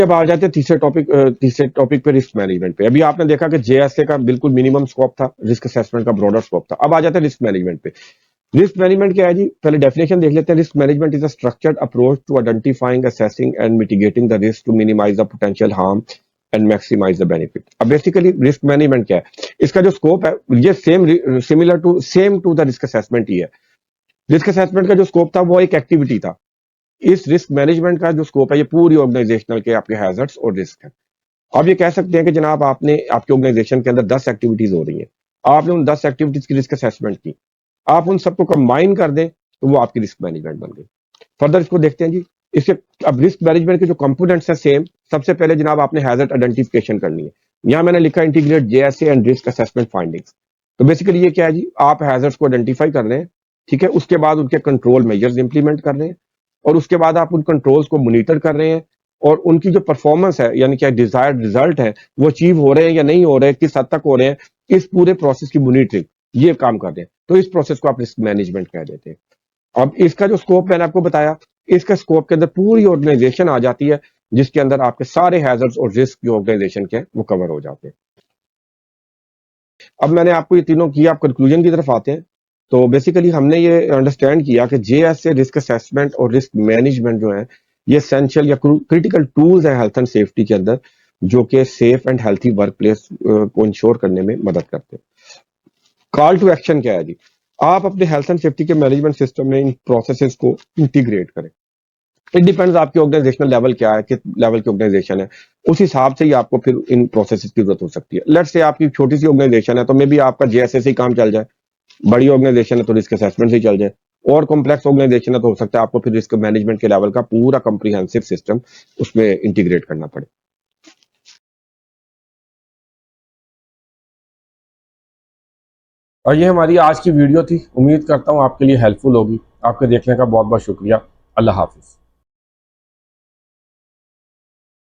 अब आ जाते हैं तीसरे टॉपिक पे, रिस्क मैनेजमेंट पे। अभी आपने देखा कि जेएसए का बिल्कुल मिनिमम स्कोप था, रिस्क असेसमेंट का ब्रॉडर स्कोप था। अब आ जाते हैं रिस्क मैनेजमेंट पे। रिस्क मैनेजमेंट क्या है जी? पहले डेफिनेशन देख लेते हैं। Risk management is a structured approach to identifying, assessing and mitigating the risk to minimise the potential harm and maximise the benefit. अब बेसिकली रिस्क मैनेजमेंट क्या है? इसका जो स्कोप है ये same to the risk assessment ही है। Risk assessment का जो स्कोप था वो एक एक्टिविटी था। इस रिस्क मैनेजमेंट का जो स्कोप है ये पूरी ऑर्गेनाइजेशनल के आपके हैजर्ड्स और रिस्क है। आप ये कह सकते हैं कि जनाब आपने आपके ऑर्गेनाइजेशन के अंदर 10 एक्टिविटीज हो रही हैं, आपने उन 10 एक्टिविटीज की रिस्क असेसमेंट की, आप उन सबको कंबाइन कर दें तो वो आपकी रिस्क मैनेजमेंट बन गई। फर्दर इसको देखते हैं जी। इसके अब रिस्क मैनेजमेंट के जो कंपोनेंट्स हैं सेम। सबसे पहले जनाब आपने हैजर्ड आइडेंटिफिकेशन करनी है। यहाँ मैंने लिखा integrate JSA and risk assessment findings. तो बेसिकली ये क्या है जी? आप हैजर्ड्स को आइडेंटिफाई कर रहे हैं, ठीक है, उसके बाद उनके कंट्रोल मेजर्स इंप्लीमेंट कर रहे हैं, और उसके बाद आप उन कंट्रोल्स को मॉनिटर कर रहे हैं, और उनकी जो परफॉर्मेंस है यानी कि डिजायर्ड रिजल्ट है वो अचीव हो रहे हैं या नहीं हो रहे हैं, किस हद तक हो रहे हैं, इस पूरे प्रोसेस की मॉनिटरिंग ये काम कर रहे हैं। तो इस प्रोसेस को आप रिस्क मैनेजमेंट कह देते हैं। अब इसका जो स्कोप मैंने आपको बताया, इसका स्कोप के अंदर पूरी ऑर्गेनाइजेशन आ जाती है, जिसके अंदर आपके सारे हैजर्ड्स और रिस्क जो ऑर्गेनाइजेशन के हैं वो कवर हो जाते हैं। अब मैंने आपको ये तीनों किया, आप कंक्लूजन की तरफ आते हैं। तो बेसिकली हमने ये अंडरस्टैंड किया कि जेएसए रिस्क असेसमेंट और रिस्क मैनेजमेंट जो है ये एसेंशियल या क्रिटिकल टूल्स हैं हेल्थ एंड सेफ्टी के अंदर, जो कि safe and healthy work place को इंश्योर करने में मदद करते हैं। कॉल टू एक्शन क्या है जी? आप अपने हेल्थ एंड सेफ्टी के मैनेजमेंट सिस्टम में इन प्रोसेसेस को इंटीग्रेट करें। इट डिपेंड्स आपकी ऑर्गेनाइजेशनल लेवल क्या है, किस लेवल की ऑर्गेनाइजेशन है, उस हिसाब से ही आपको फिर इन प्रोसेसेस की जरूरत हो सकती है। लेट्स से आपकी छोटी सी ऑर्गेनाइजेशन है तो मे बी आपका जेएसए से ही काम चल जाए, बड़ी ऑर्गेनाइजेशन है तो रिस्क असेसमेंट से ही चल जाए, और कॉम्प्लेक्स ऑर्गेनाइजेशन है तो हो सकता है आपको फिर रिस्क मैनेजमेंट के लेवल का पूरा कंप्रीहेंसिव सिस्टम उसमें इंटीग्रेट करना पड़े। और ये हमारी आज की वीडियो थी। उम्मीद करता हूँ आपके लिए हेल्पफुल होगी। आपके देखने का बहुत बहुत शुक्रिया। अल्लाह हाफिज।